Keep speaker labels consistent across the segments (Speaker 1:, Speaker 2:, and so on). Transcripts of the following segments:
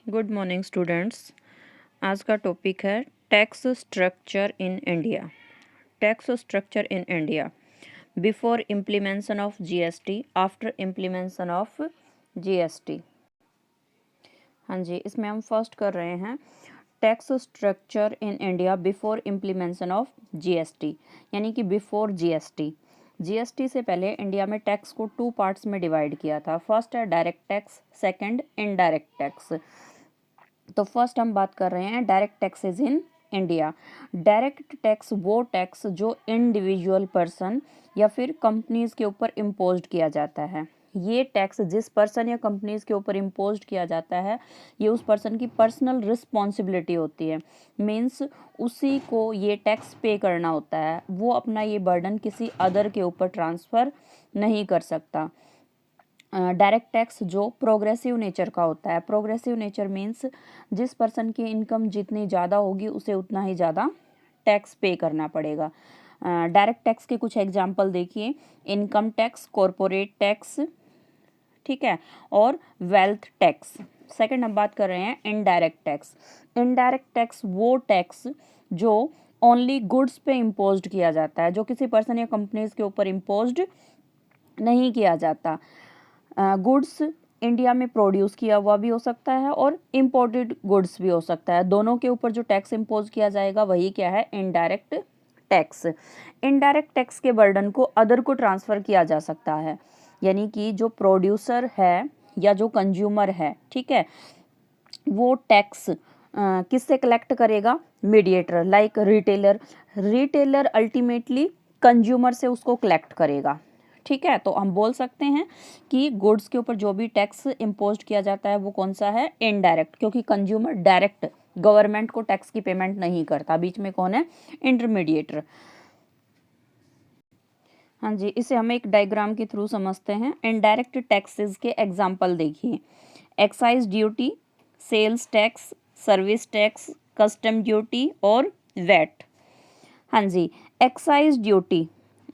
Speaker 1: Good morning students. आज का topic है tax structure in India. Tax structure in India before implementation of GST, after implementation of GST. हाँ जी, इसमें हम फर्स्ट कर रहे हैं tax structure in India before implementation of GST, यानी कि बिफोर जीएसटी। जीएसटी से पहले इंडिया में टैक्स को 2 पार्ट्स में डिवाइड किया था। फर्स्ट है direct tax, second indirect tax. तो फर्स्ट हम बात कर रहे हैं direct taxes in India. Direct tax वो टैक्स जो इंडिविजुअल पर्सन या फिर कंपनीज के ऊपर इम्पोज्ड किया जाता है। ये टैक्स जिस पर्सन या कंपनीज के ऊपर इम्पोज्ड किया जाता है, ये उस पर्सन की पर्सनल रिस्पॉन्सिबिलिटी होती है। मीन्स उसी को ये टैक्स पे करना होता है, वो अपना ये बर्डन किसी अदर के ऊपर ट्रांसफ़र नहीं कर सकता। डायरेक्ट टैक्स जो प्रोग्रेसिव नेचर का होता है। प्रोग्रेसिव नेचर मीन्स जिस पर्सन की इनकम जितनी ज़्यादा होगी उसे उतना ही ज़्यादा टैक्स पे करना पड़ेगा। डायरेक्ट टैक्स के कुछ एग्जांपल देखिए, इनकम टैक्स, कॉरपोरेट टैक्स, ठीक है, और वेल्थ टैक्स। सेकंड हम बात कर रहे हैं इनडायरेक्ट टैक्स। इनडायरेक्ट टैक्स वो टैक्स जो ओनली गुड्स पे इम्पोज्ड किया जाता है, जो किसी पर्सन या कंपनीज के ऊपर इम्पोज्ड नहीं किया जाता। गुड्स इंडिया में प्रोड्यूस किया हुआ भी हो सकता है और इम्पोर्टेड गुड्स भी हो सकता है। दोनों के ऊपर जो टैक्स इम्पोज किया जाएगा वही क्या है, इनडायरेक्ट टैक्स। इनडायरेक्ट टैक्स के बर्डन को अदर को ट्रांसफ़र किया जा सकता है, यानी कि जो प्रोड्यूसर है या जो कंज्यूमर है, ठीक है, वो टैक्स किससे कलेक्ट करेगा, mediator like retailer. Retailer ultimately consumer से उसको कलेक्ट करेगा, ठीक है। तो हम बोल सकते हैं कि गुड्स के ऊपर जो भी टैक्स इम्पोज किया जाता है वो कौन सा है, इनडायरेक्ट, क्योंकि कंज्यूमर डायरेक्ट गवर्नमेंट को टैक्स की पेमेंट नहीं करता, बीच में कौन है, इंटरमीडिएटर। हाँ जी, इसे हम एक डायग्राम के थ्रू समझते हैं। इनडायरेक्ट टैक्सेस के एग्जाम्पल देखिए, excise duty, sales tax, service tax, custom duty और वैट। हाँ जी, excise duty,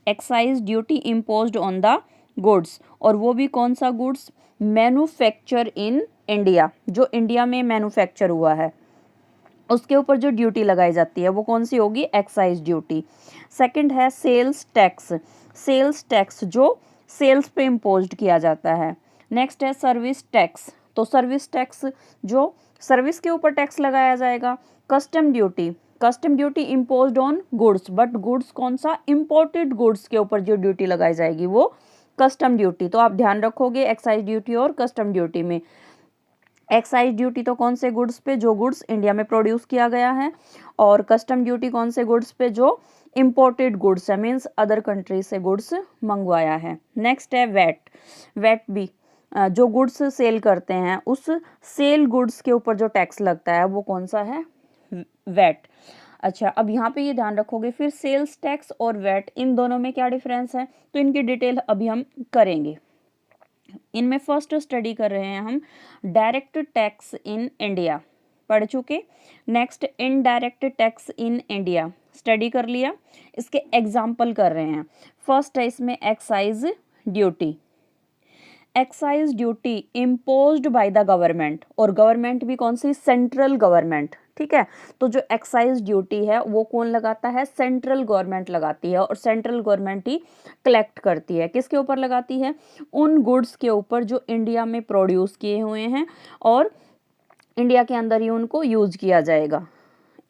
Speaker 1: excise duty imposed on the goods, और वो भी कौन सा गुड्स, मैन्युफैक्चर इन इंडिया, जो इंडिया में मैन्युफैक्चर हुआ है उसके ऊपर जो ड्यूटी लगाई जाती है वो कौन सी होगी, एक्साइज ड्यूटी। सेकंड है सेल्स टैक्स, सेल्स टैक्स जो सेल्स पे इम्पोज्ड किया जाता है। नेक्स्ट है सर्विस टैक्स, तो सर्विस टैक्स जो सर्विस के ऊपर टैक्स लगाया जाएगा। Custom duty, custom duty imposed on goods, but goods कौन सा, इम्पोर्टेड गुड्स के ऊपर जो ड्यूटी लगाई जाएगी वो कस्टम ड्यूटी। तो आप ध्यान रखोगे एक्साइज ड्यूटी और कस्टम ड्यूटी में। एक्साइज ड्यूटी तो कौन से गुड्स पे, जो गुड्स इंडिया में प्रोड्यूस किया गया है, और कस्टम ड्यूटी कौन से गुड्स पे, जो इम्पोर्टेड गुड्स है, मीन्स अदर कंट्री से गुड्स मंगवाया है। नेक्स्ट है वैट, वैट भी जो गुड्स सेल करते हैं उस सेल गुड्स के ऊपर जो टैक्स लगता है वो कौन सा है, वैट। अच्छा, अब यहाँ पे ये ध्यान रखोगे फिर सेल्स टैक्स और वैट, इन दोनों में क्या डिफरेंस है, तो इनकी डिटेल अभी हम करेंगे। इनमें फर्स्ट स्टडी कर रहे हैं हम डायरेक्ट टैक्स इन इंडिया, पढ़ चुके। Next indirect tax in India study कर लिया, इसके एग्जाम्पल कर रहे हैं। फर्स्ट है इसमें excise duty. Excise duty imposed by the government, और गवर्नमेंट भी कौन सी, सेंट्रल गवर्नमेंट, ठीक है। तो जो एक्साइज ड्यूटी है वो कौन लगाता है, सेंट्रल गवर्नमेंट लगाती है, और सेंट्रल गवर्नमेंट ही कलेक्ट करती है। किसके ऊपर लगाती है, उन गुड्स के ऊपर जो इंडिया में प्रोड्यूस किए हुए हैं और इंडिया के अंदर ही उनको यूज किया जाएगा।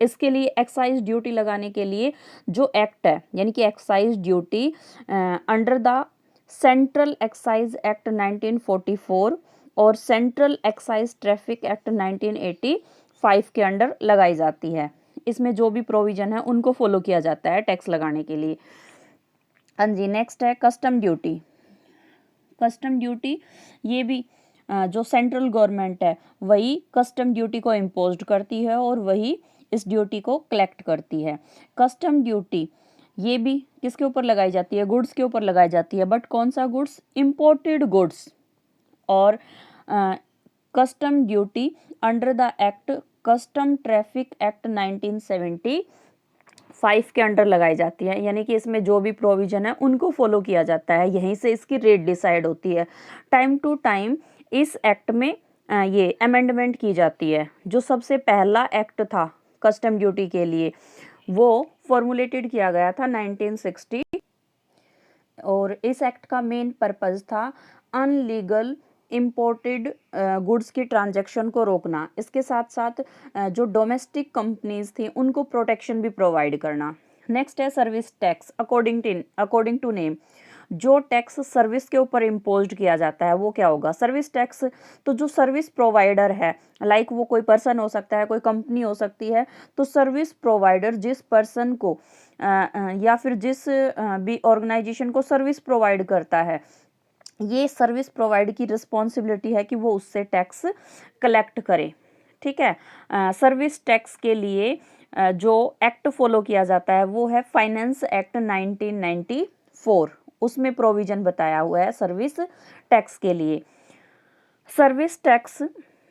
Speaker 1: इसके लिए एक्साइज ड्यूटी लगाने के लिए जो एक्ट है, यानी कि excise duty under the central excise act 1944 और सेंट्रल एक्साइज ट्रैफिक एक्ट 1985 के अंडर लगाई जाती है। इसमें जो भी प्रोविजन है उनको फॉलो किया जाता है टैक्स लगाने के लिए। हाँ जी, नेक्स्ट है कस्टम ड्यूटी। कस्टम ड्यूटी ये भी जो सेंट्रल गवर्नमेंट है वही कस्टम ड्यूटी को इम्पोज्ड करती है और वही इस ड्यूटी को कलेक्ट करती है। कस्टम ड्यूटी ये भी किसके ऊपर लगाई जाती है, गुड्स के ऊपर लगाई जाती है, बट कौन सा गुड्स, इम्पोर्टेड गुड्स। और custom duty under the act custom traffic act 1975 के अंडर लगाई जाती है, यानी कि इसमें जो भी प्रोविजन है उनको फॉलो किया जाता है, यहीं से इसकी रेट डिसाइड होती है। टाइम टू टाइम इस एक्ट में ये अमेंडमेंट की जाती है। जो सबसे पहला एक्ट था कस्टम ड्यूटी के लिए वो फॉर्मुलेटेड किया गया था 1960 और इस एक्ट का मेन पर्पस था अनलीगल इम्पोर्टेड गुड्स की ट्रांजैक्शन को रोकना। इसके साथ साथ जो डोमेस्टिक कंपनीज थी उनको प्रोटेक्शन भी प्रोवाइड करना। नेक्स्ट है service tax. According to name, जो टैक्स सर्विस के ऊपर इम्पोज्ड किया जाता है वो क्या होगा? Service tax. तो जो सर्विस प्रोवाइडर है, लाइक वो कोई पर्सन हो सकता है, कोई कंपनी हो सकती है, तो सर्विस प्रोवाइडर जिस पर्सन को या फिर जिस भी ऑर्गेनाइजेशन को सर्विस प्रोवाइड करता है, ये सर्विस प्रोवाइड की रिस्पॉन्सिबिलिटी है कि वो उससे टैक्स कलेक्ट करे। ठीक है। सर्विस टैक्स के लिए जो एक्ट फॉलो किया जाता है वो है फाइनेंस एक्ट 1994। उसमें प्रोविजन बताया हुआ है सर्विस टैक्स के लिए। सर्विस टैक्स,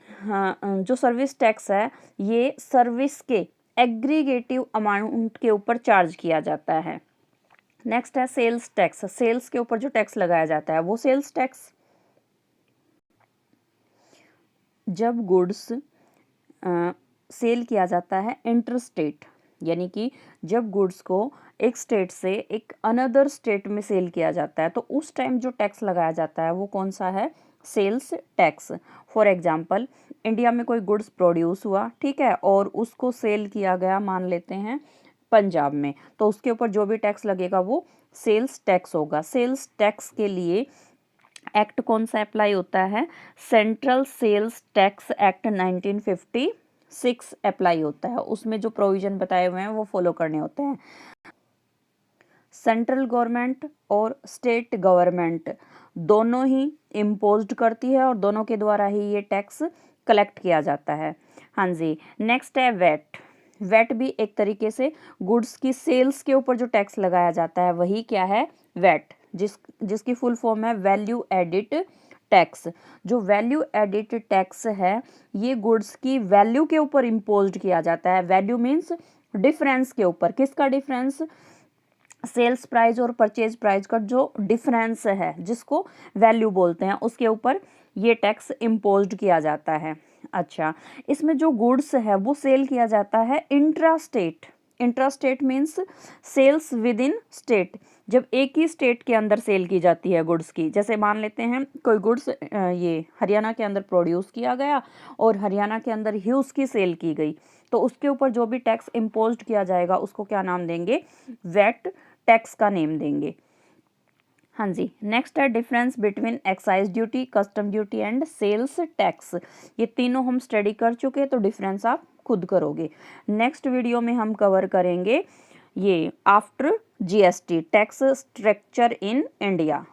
Speaker 1: हाँ, जो सर्विस टैक्स है ये सर्विस के एग्रीगेटिव अमाउंट के ऊपर चार्ज किया जाता है। नेक्स्ट है सेल्स टैक्स। सेल्स के ऊपर जो टैक्स लगाया जाता है वो सेल्स टैक्स। जब गुड्स सेल किया जाता है इंटर स्टेट, यानी कि जब गुड्स को एक स्टेट से एक अनदर स्टेट में सेल किया जाता है तो उस टाइम जो टैक्स लगाया जाता है वो कौन सा है? Sales tax. For example, India में कोई गुड्स प्रोड्यूस हुआ, ठीक है, और उसको सेल किया गया मान लेते हैं पंजाब में, तो उसके ऊपर जो भी टैक्स लगेगा वो सेल्स टैक्स होगा। सेल्स टैक्स के लिए एक्ट कौन सा अप्लाई होता है? Central sales tax act 1956 apply होता है। उसमें जो प्रोविजन बताए हुए हैं वो फॉलो करने होते हैं। सेंट्रल गवर्नमेंट और स्टेट गवर्नमेंट दोनों ही इम्पोज्ड करती है और दोनों के द्वारा ही ये टैक्स कलेक्ट किया जाता है। हाँ जी। नेक्स्ट है वैट। वैट भी एक तरीके से गुड्स की सेल्स के ऊपर जो टैक्स लगाया जाता है वही क्या है? वैट, जिसकी फुल फॉर्म है वैल्यू एडिड टैक्स। जो वैल्यू एडिड टैक्स है ये गुड्स की वैल्यू के ऊपर इम्पोज्ड किया जाता है। वैल्यू मीन्स डिफरेंस के ऊपर। किसका डिफरेंस? सेल्स प्राइस और परचेज प्राइस का जो डिफरेंस है जिसको वैल्यू बोलते हैं, उसके ऊपर ये टैक्स इम्पोज्ड किया जाता है। अच्छा, इसमें जो गुड्स है वो सेल किया जाता है intra state. Intra state means sales within state. जब एक ही स्टेट के अंदर सेल की जाती है गुड्स की, जैसे मान लेते हैं कोई गुड्स ये हरियाणा के अंदर प्रोड्यूस किया गया और हरियाणा के अंदर ही उसकी सेल की गई, तो उसके ऊपर जो भी टैक्स इम्पोज्ड किया जाएगा उसको क्या नाम देंगे? वैट टैक्स का नेम देंगे। हाँ जी। नेक्स्ट है difference between excise duty, custom duty and sales tax. ये तीनों हम स्टडी कर चुके हैं तो डिफरेंस आप खुद करोगे। नेक्स्ट वीडियो में हम कवर करेंगे ये after GST tax structure in India.